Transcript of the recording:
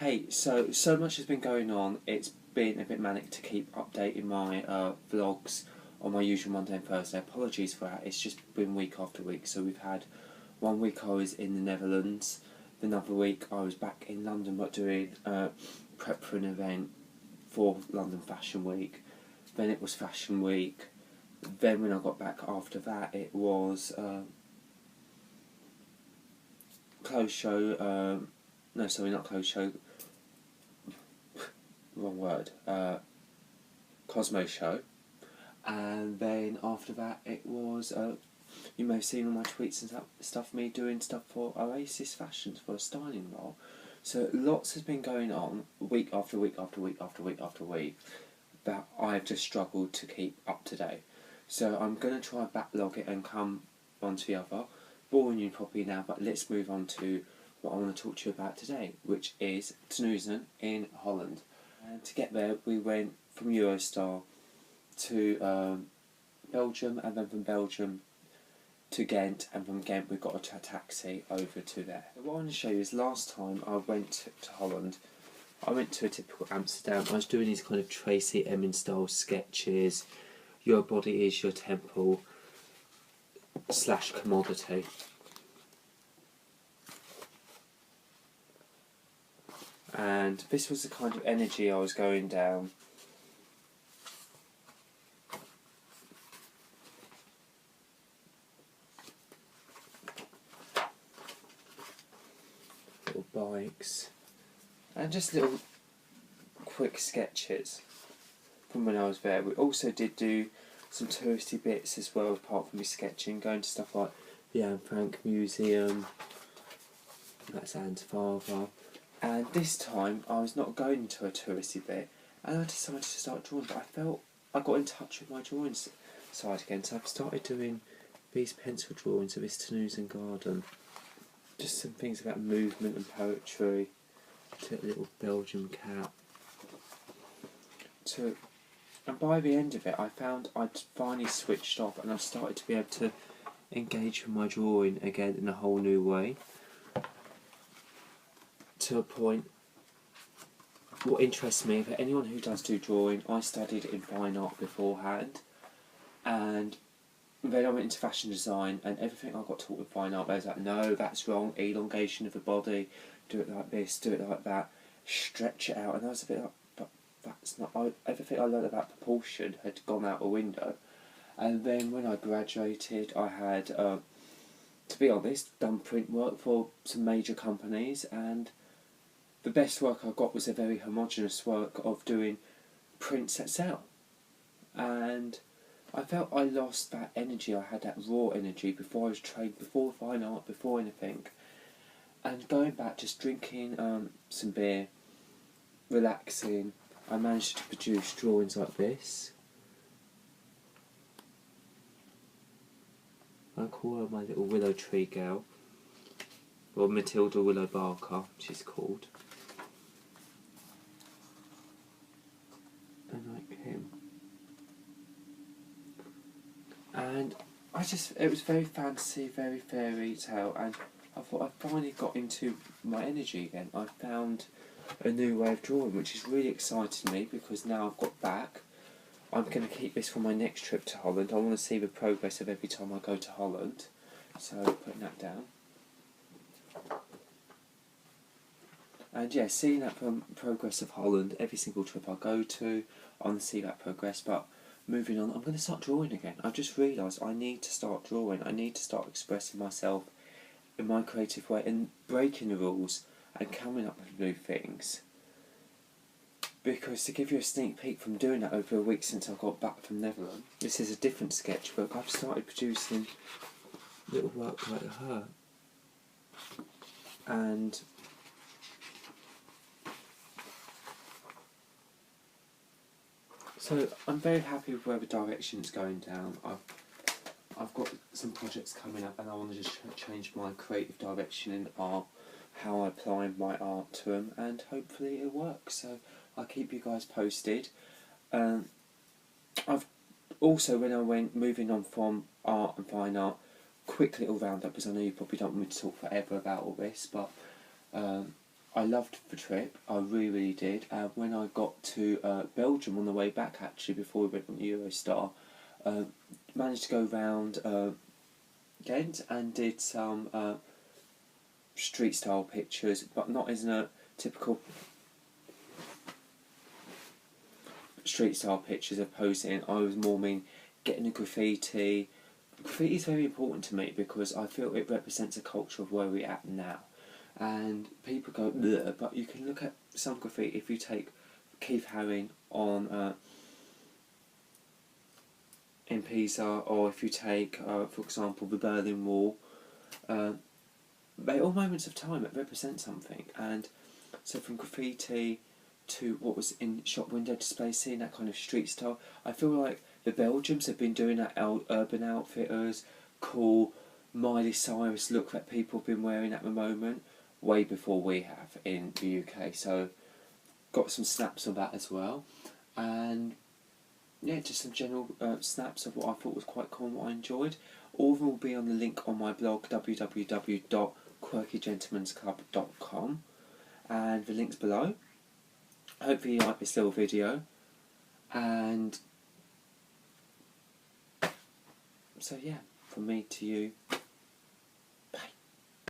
Hey, so much has been going on. It's been a bit manic to keep updating my vlogs on my usual Monday and Thursday. Apologies for that. It's just been week after week. So we've had 1 week I was in the Netherlands, another week I was back in London, but doing prep for an event for London Fashion Week. Then it was Fashion Week. Then when I got back after that, it was clothes show. No, sorry, not clothes show. Wrong word. Cosmo show. And then after that, it was you may have seen on my tweets and stuff me doing stuff for Oasis Fashions for a styling role. So lots has been going on week after week after week after week after week that I've just struggled to keep up to date. So I'm going to try and backlog it and come on to the other. Boring you probably now, but let's move on to what I want to talk to you about today, which is Terneuzen in Holland. And to get there, we went from Eurostar to Belgium, and then from Belgium to Ghent, and from Ghent we got a taxi over to there. What I want to show you is last time I went to Holland, I went to a typical Amsterdam. I was doing these kind of Tracy Emin style sketches, your body is your temple / commodity. And this was the kind of energy I was going down. Little bikes. And just little quick sketches from when I was there. We also did do some touristy bits as well, apart from the sketching, going to stuff like the Anne Frank Museum. That's Anne's father. And this time I was not going to a touristy bit, and I decided to start drawing, but I felt I got in touch with my drawing side again, so I've started doing these pencil drawings of this Terneuzen garden. Just some things about movement and poetry, to a little Belgian cat. And by the end of it I found I'd finally switched off, and I started to be able to engage with my drawing again in a whole new way. To a point, what interests me, for anyone who does do drawing, I studied in fine art beforehand, and then I went into fashion design, and everything I got taught in fine art, I was like, no, that's wrong, elongation of the body, do it like this, do it like that, stretch it out, and I was a bit like, but that's not, everything I learned about proportion had gone out the window. And then when I graduated, I had, to be honest, done print work for some major companies, and the best work I got was a very homogenous work of doing prints that sell. And I felt I lost that energy, I had that raw energy before I was trained, before fine art, before anything. And going back, just drinking some beer, relaxing, I managed to produce drawings like this. I call her my little willow tree girl, or Matilda Willow Barker, she's called. And like him. And it was very fantasy, very fairy tale, and I thought I finally got into my energy again. I found a new way of drawing, which is really exciting me, because now I've got back, I'm going to keep this for my next trip to Holland. I want to see the progress of every time I go to Holland, so putting that down. And yeah, seeing that progress of Holland, every single trip I go to, I want to see that progress. But moving on, I'm going to start drawing again. I've just realised I need to start drawing. I need to start expressing myself in my creative way and breaking the rules and coming up with new things. Because to give you a sneak peek from doing that over a week since I got back from Netherlands, this is a different sketchbook. I've started producing little work like her. And so I'm very happy with where the direction is going down. I've got some projects coming up, and I want to just change my creative direction in art, how I apply my art to them, and hopefully it'll work. So I'll keep you guys posted. I've also, when I went moving on from art and fine art, quick little roundup, because I know you probably don't want me to talk forever about all this, but I loved the trip, I really did. When I got to Belgium on the way back, actually, before we went on the Eurostar, managed to go round Ghent and did some street style pictures, but not as a typical street style pictures of posing. I was more getting a graffiti. Graffiti is very important to me because I feel it represents a culture of where we're at now. And people go, bleh, but you can look at some graffiti. If you take Keith Haring on in Pisa, or if you take, for example, the Berlin Wall, they're all moments of time that represent something. And so from graffiti to what was in shop window display scene, that kind of street style, I feel like the Belgians have been doing that Urban Outfitters, cool Miley Cyrus look that people have been wearing at the moment, way before we have in the UK. So got some snaps of that as well, and yeah, just some general snaps of what I thought was quite cool and what I enjoyed. All of them will be on the link on my blog, www.quirkygentlemensclub.com, and the link's below. Hopefully you like this little video, and so yeah, from me to you,